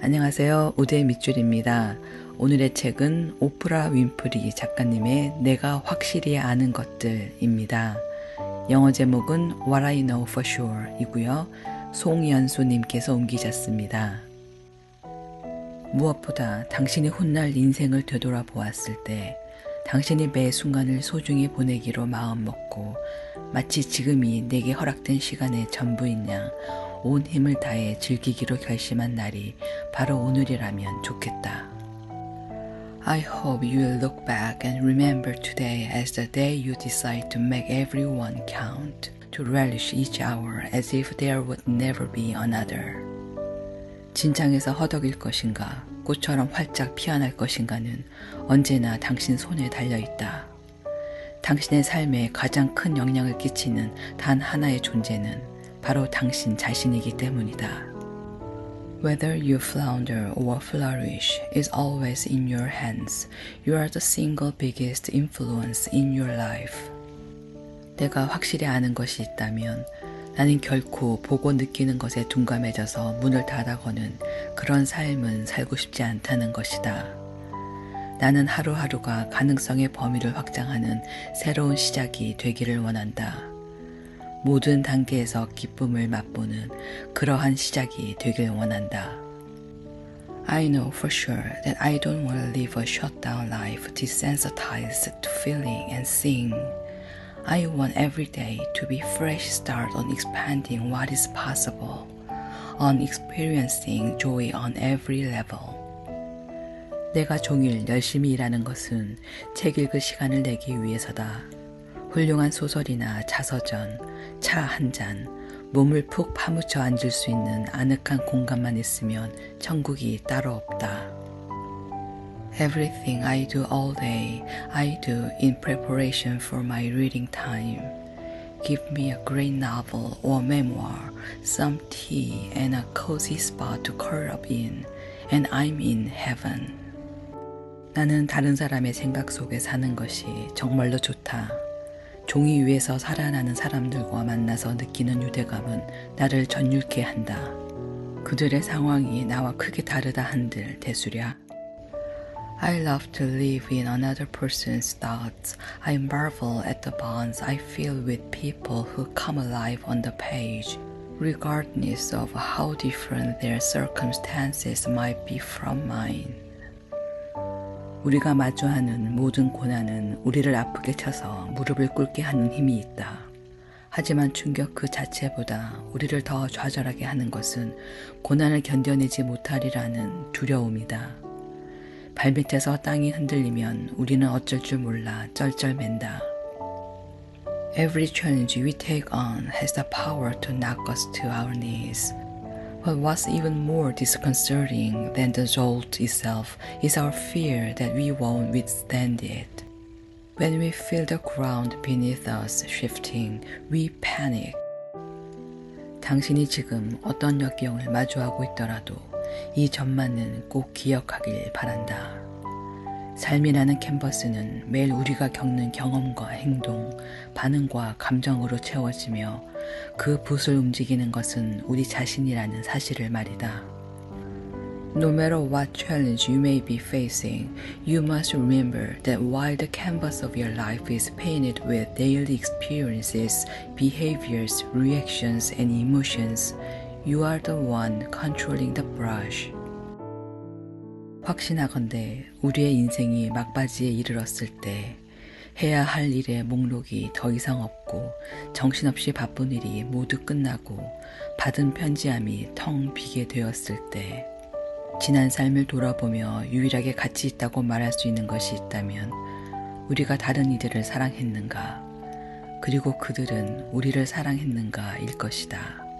안녕하세요. 우대 밑줄입니다. 오늘의 책은 오프라 윈프리 작가님의 내가 확실히 아는 것들입니다. 영어 제목은 What I Know For Sure 이고요. 송연수님께서 옮기셨습니다. 무엇보다 당신이 훗날 인생을 되돌아보았을 때 당신이 매 순간을 소중히 보내기로 마음먹고 마치 지금이 내게 허락된 시간의 전부인 양 온 힘을 다해 즐기기로 결심한 날이 바로 오늘이라면 좋겠다. I hope you will look back and remember today as the day you decide to make everyone count, to relish each hour as if there would never be another. 진창에서 허덕일 것인가, 꽃처럼 활짝 피어날 것인가는 언제나 당신 손에 달려있다. 당신의 삶에 가장 큰 영향을 끼치는 단 하나의 존재는 바로 당신 자신이기 때문이다. Whether you flounder or flourish is always in your hands. You are the single biggest influence in your life. 내가 확실히 아는 것이 있다면 나는 결코 보고 느끼는 것에 둔감해져서 문을 닫아거는 그런 삶은 살고 싶지 않다는 것이다. 나는 하루하루가 가능성의 범위를 확장하는 새로운 시작이 되기를 원한다. 모든 단계에서 기쁨을 맛보는 그러한 시작이 되길 원한다. I know for sure that I don't want to live a shutdown life desensitized to feeling and seeing. I want every day to be a fresh start on expanding what is possible, on experiencing joy on every level. 내가 종일 열심히 일하는 것은 책 읽을 시간을 내기 위해서다. 훌륭한 소설이나 자서전, 차 한 잔, 몸을 푹 파묻혀 앉을 수 있는 아늑한 공간만 있으면 천국이 따로 없다. Everything I do all day, I do in preparation for my reading time. Give me a great novel or memoir, some tea and a cozy spot to curl up in, and I'm in heaven. 나는 다른 사람의 생각 속에 사는 것이 정말로 좋다. 종이 위에서 살아나는 사람들과 만나서 느끼는 유대감은 나를 전율케 한다. 그들의 상황이 나와 크게 다르다 한들 대수랴. I love to live in another person's thoughts. I marvel at the bonds I feel with people who come alive on the page, regardless of how different their circumstances might be from mine. 우리가 마주하는 모든 고난은 우리를 아프게 쳐서 무릎을 꿇게 하는 힘이 있다. 하지만 충격 그 자체보다 우리를 더 좌절하게 하는 것은 고난을 견뎌내지 못하리라는 두려움이다. 발밑에서 땅이 흔들리면 우리는 어쩔 줄 몰라 쩔쩔맨다. Every challenge we take on has the power to knock us to our knees. But what's even more disconcerting than the jolt itself is our fear that we won't withstand it. When we feel the ground beneath us shifting, we panic. 당신이 지금 어떤 역경을 마주하고 있더라도 이 점만은 꼭 기억하길 바란다. 삶이라는 캔버스는 매일 우리가 겪는 경험과 행동, 반응과 감정으로 채워지며 그 붓을 움직이는 것은 우리 자신이라는 사실을 말이다. No matter what challenge you may be facing, you must remember that while the canvas of your life is painted with daily experiences, behaviors, reactions, and emotions, you are the one controlling the brush. 확신하건대 우리의 인생이 막바지에 이르렀을 때 해야 할 일의 목록이 더 이상 없고 정신없이 바쁜 일이 모두 끝나고 받은 편지함이 텅 비게 되었을 때 지난 삶을 돌아보며 유일하게 가치 있다고 말할 수 있는 것이 있다면 우리가 다른 이들을 사랑했는가 그리고 그들은 우리를 사랑했는가 일 것이다.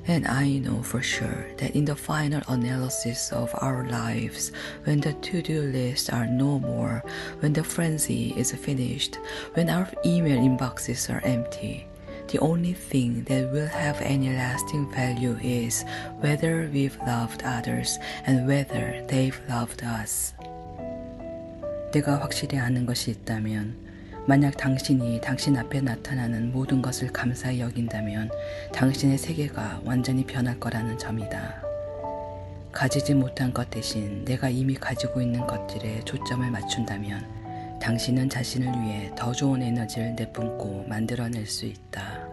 And I know for sure that in the final analysis of our lives, when the to-do lists are no more, when the frenzy is finished, when our email inboxes are empty, the only thing that will have any lasting value is whether we've loved others and whether they've loved us. 내가 확실히 아는 것이 있다면 만약 당신이 당신 앞에 나타나는 모든 것을 감사히 여긴다면 당신의 세계가 완전히 변할 거라는 점이다. 가지지 못한 것 대신 내가 이미 가지고 있는 것들에 초점을 맞춘다면 당신은 자신을 위해 더 좋은 에너지를 내뿜고 만들어낼 수 있다.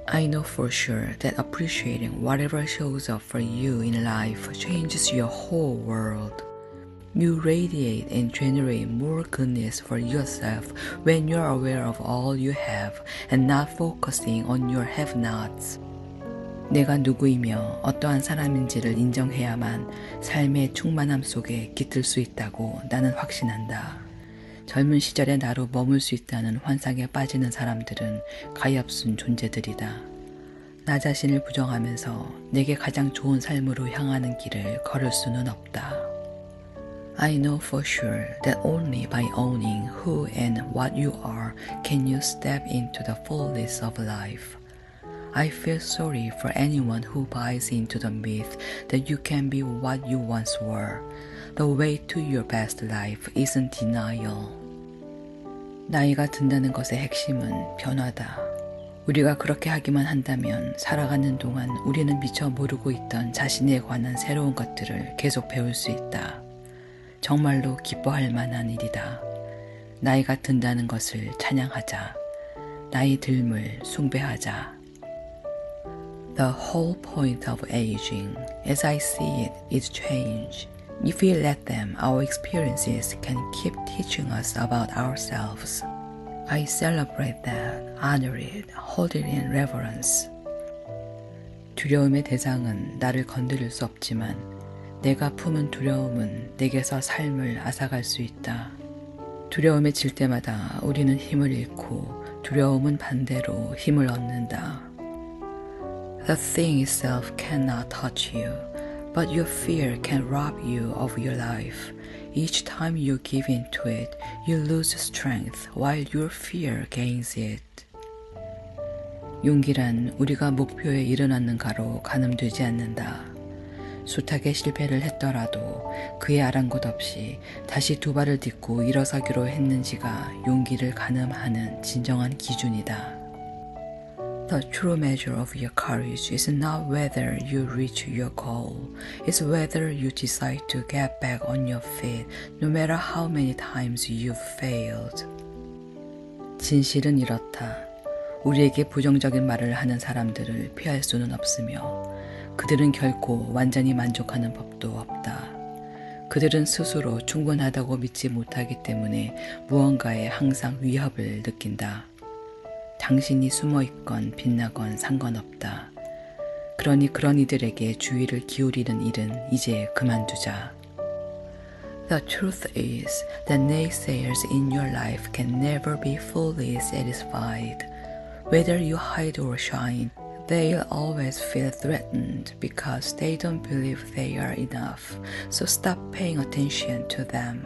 I know for sure that appreciating whatever shows up for you in life changes your whole world. You radiate and generate more goodness for yourself when you're aware of all you have and not focusing on your have-nots. 내가 누구이며 어떠한 사람인지를 인정해야만 삶의 충만함 속에 깃들 수 있다고 나는 확신한다. 젊은 시절의 나로 머물 수 있다는 환상에 빠지는 사람들은 가엾은 존재들이다. 나 자신을 부정하면서 내게 가장 좋은 삶으로 향하는 길을 걸을 수는 없다. I know for sure that only by owning who and what you are can you step into the fullness of life. I feel sorry for anyone who buys into the myth that you can be what you once were. The way to your best life isn't denial. 나이가 든다는 것의 핵심은 변화다. 우리가 그렇게 하기만 한다면 살아가는 동안 우리는 미처 모르고 있던 자신에 관한 새로운 것들을 계속 배울 수 있다. 정말로 기뻐할 만한 일이다. 나이가 든다는 것을 찬양하자. 나이 듦을 숭배하자. The whole point of aging, as I see it, is change. If we let them, our experiences can keep teaching us about ourselves. I celebrate that, honor it, hold it in reverence. 두려움의 대상은 나를 건드릴 수 없지만 내가 품은 두려움은 내게서 삶을 앗아갈 수 있다. 두려움에 질 때마다 우리는 힘을 잃고 두려움은 반대로 힘을 얻는다. The thing itself cannot touch you, but your fear can rob you of your life. Each time you give in to it, you lose strength while your fear gains it. 용기란 우리가 목표에 이르렀는가로 가늠되지 않는다. 숱하게 실패를 했더라도 그의 아랑곳 없이 다시 두 발을 딛고 일어서기로 했는지가 용기를 가늠하는 진정한 기준이다. The true measure of your courage is not whether you reach your goal, it's whether you decide to get back on your feet no matter how many times you've failed. 진실은 이렇다. 우리에게 부정적인 말을 하는 사람들을 피할 수는 없으며 그들은 결코 완전히 만족하는 법도 없다. 그들은 스스로 충분하다고 믿지 못하기 때문에 무언가에 항상 위협을 느낀다. 당신이 숨어있건 빛나건 상관없다. 그러니 그런 이들에게 주의를 기울이는 일은 이제 그만두자. The truth is that naysayers in your life can never be fully satisfied. Whether you hide or shine, they'll always feel threatened because they don't believe they are enough. So stop paying attention to them.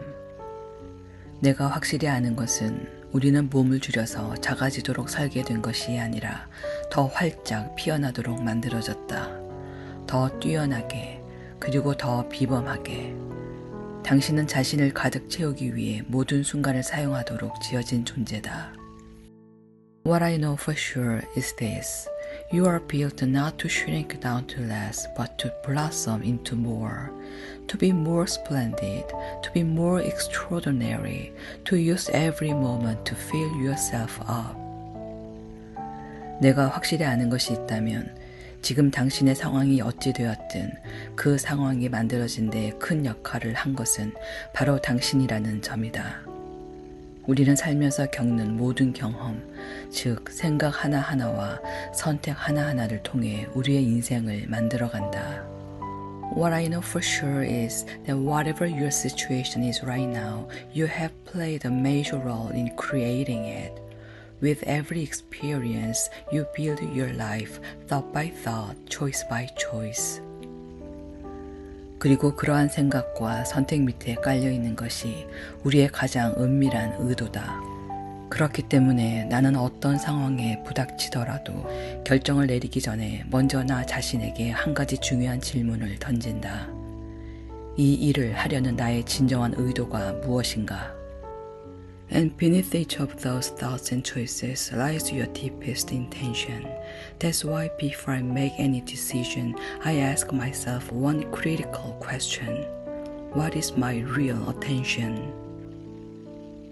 내가 확실히 아는 것은 우리는 몸을 줄여서 작아지도록 살게 된 것이 아니라 더 활짝 피어나도록 만들어졌다. 더 뛰어나게 그리고 더 비범하게. 당신은 자신을 가득 채우기 위해 모든 순간을 사용하도록 지어진 존재다. What I know for sure is this. You are built not to shrink down to less, but to blossom into more. To be more splendid, to be more extraordinary, to use every moment to fill yourself up. 내가 확실히 아는 것이 있다면 지금 당신의 상황이 어찌 되었든 그 상황이 만들어진 데 큰 역할을 한 것은 바로 당신이라는 점이다. 우리는 살면서 겪는 모든 경험, 즉 생각 하나하나와 선택 하나하나를 통해 우리의 인생을 만들어간다. What I know for sure is that whatever your situation is right now, you have played a major role in creating it. With every experience, you build your life thought by thought, choice by choice. 그리고 그러한 생각과 선택 밑에 깔려있는 것이 우리의 가장 은밀한 의도다. 그렇기 때문에 나는 어떤 상황에 부닥치더라도 결정을 내리기 전에 먼저 나 자신에게 한 가지 중요한 질문을 던진다. 이 일을 하려는 나의 진정한 의도가 무엇인가? And beneath each of those thoughts and choices lies your deepest intention. That's why before I make any decision, I ask myself one critical question. What is my real attention?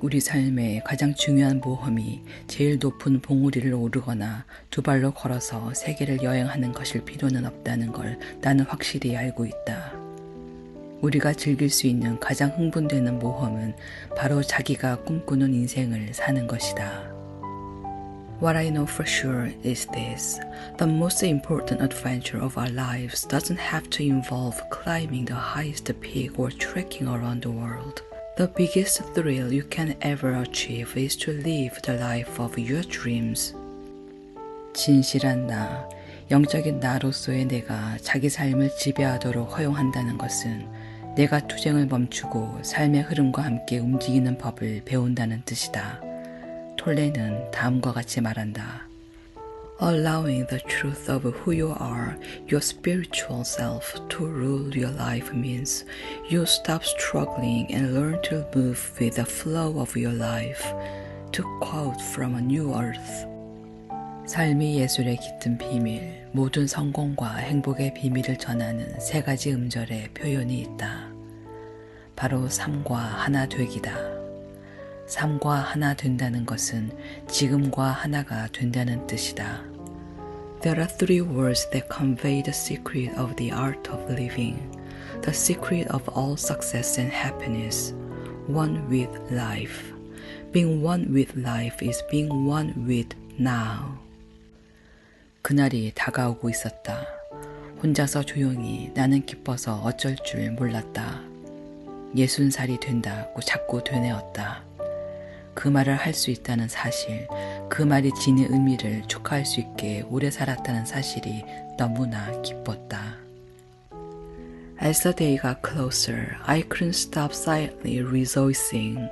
우리 삶의 가장 중요한 모험이 제일 높은 봉우리를 오르거나 두 발로 걸어서 세계를 여행하는 것일 필요는 없다는 걸 나는 확실히 알고 있다. 우리가 즐길 수 있는 가장 흥분되는 모험은 바로 자기가 꿈꾸는 인생을 사는 것이다. What I know for sure is this. The most important adventure of our lives doesn't have to involve climbing the highest peak or trekking around the world. The biggest thrill you can ever achieve is to live the life of your dreams. 진실한 나, 영적인 나로서의 내가 자기 삶을 지배하도록 허용한다는 것은 내가 투쟁을 멈추고 삶의 흐름과 함께 움직이는 법을 배운다는 뜻이다. 톨레는 다음과 같이 말한다. Allowing the truth of who you are, your spiritual self, to rule your life means you stop struggling and learn to move with the flow of your life. To quote from A New Earth. 삶이 예술의 깃든 비밀, 모든 성공과 행복의 비밀을 전하는 세 가지 음절의 표현이 있다. 바로 삶과 하나 되기다. 삶과 하나 된다는 것은 지금과 하나가 된다는 뜻이다. There are three words that convey the secret of the art of living, the secret of all success and happiness, one with life. Being one with life is being one with now. 그날이 다가오고 있었다. 혼자서 조용히 나는 기뻐서 어쩔 줄 몰랐다. 60살이 된다고 자꾸 되뇌었다. 그 말을 할 수 있다는 사실, 그 말이 지닌 의미를 축하할 수 있게 오래 살았다는 사실이 너무나 기뻤다. As the day got closer, I couldn't stop silently rejoicing.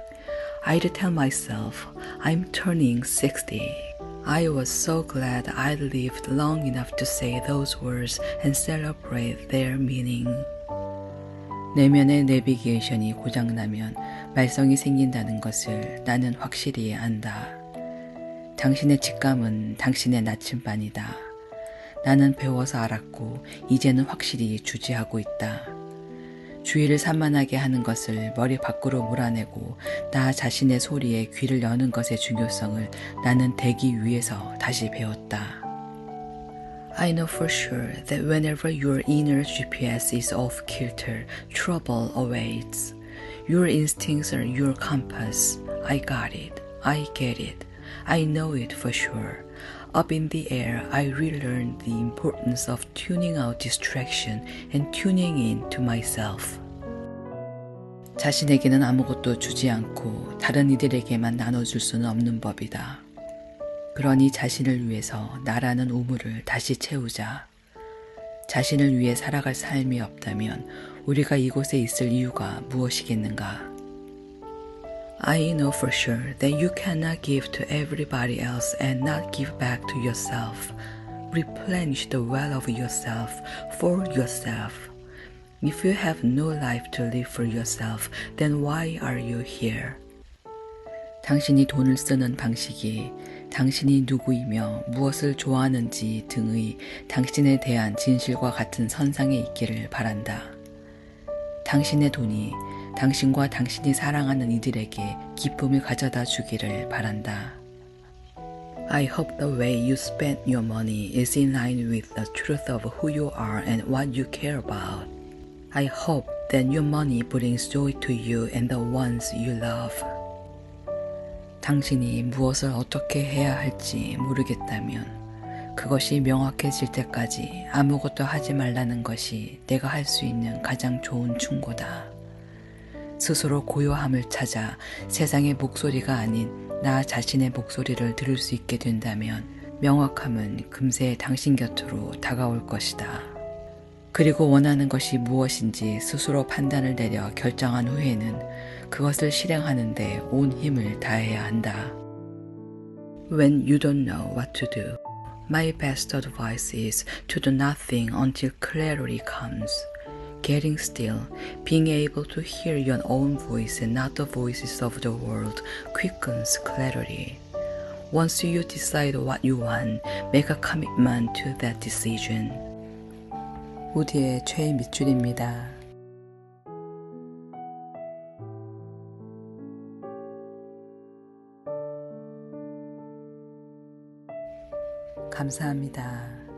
I'd tell myself, I'm turning 60. I was so glad I'd lived long enough to say those words and celebrate their meaning. 내면의 내비게이션이 고장나면 말썽이 생긴다는 것을 나는 확실히 안다. 당신의 직감은 당신의 나침반이다. 나는 배워서 알았고 이제는 확실히 주지하고 있다. 주위를 산만하게 하는 것을 머리 밖으로 몰아내고 나 자신의 소리에 귀를 여는 것의 중요성을 나는 대기 위에서 다시 배웠다. I know for sure that whenever your inner GPS is off kilter, trouble awaits. Your instincts are your compass. I got it. I get it. I know it for sure. Up in the air, I relearned the importance of tuning out distraction and tuning in to myself. 자신에게는 아무것도 주지 않고 다른 이들에게만 나눠줄 수는 없는 법이다. 그러니 자신을 위해서 나라는 우물을 다시 채우자. 자신을 위해 살아갈 삶이 없다면 우리가 이곳에 있을 이유가 무엇이겠는가? I know for sure that you cannot give to everybody else and not give back to yourself. Replenish the well of yourself for yourself. If you have no life to live for yourself, then why are you here? 당신이 돈을 쓰는 방식이 당신이 누구이며 무엇을 좋아하는지 등의 당신에 대한 진실과 같은 선상에 있기를 바란다. 당신의 돈이 당신과 당신이 사랑하는 이들에게 기쁨을 가져다 주기를 바란다. I hope the way you spend your money is in line with the truth of who you are and what you care about. I hope that your money brings joy to you and the ones you love. 당신이 무엇을 어떻게 해야 할지 모르겠다면 그것이 명확해질 때까지 아무것도 하지 말라는 것이 내가 할 수 있는 가장 좋은 충고다. 스스로 고요함을 찾아 세상의 목소리가 아닌 나 자신의 목소리를 들을 수 있게 된다면 명확함은 금세 당신 곁으로 다가올 것이다. 그리고 원하는 것이 무엇인지 스스로 판단을 내려 결정한 후에는 그것을 실행하는 데 온 힘을 다해야 한다. When you don't know what to do, my best advice is to do nothing until clarity comes. Getting still, being able to hear your own voice and not the voices of the world quickens clarity. Once you decide what you want, make a commitment to that decision. 우디의 최애 밑줄입니다. 감사합니다.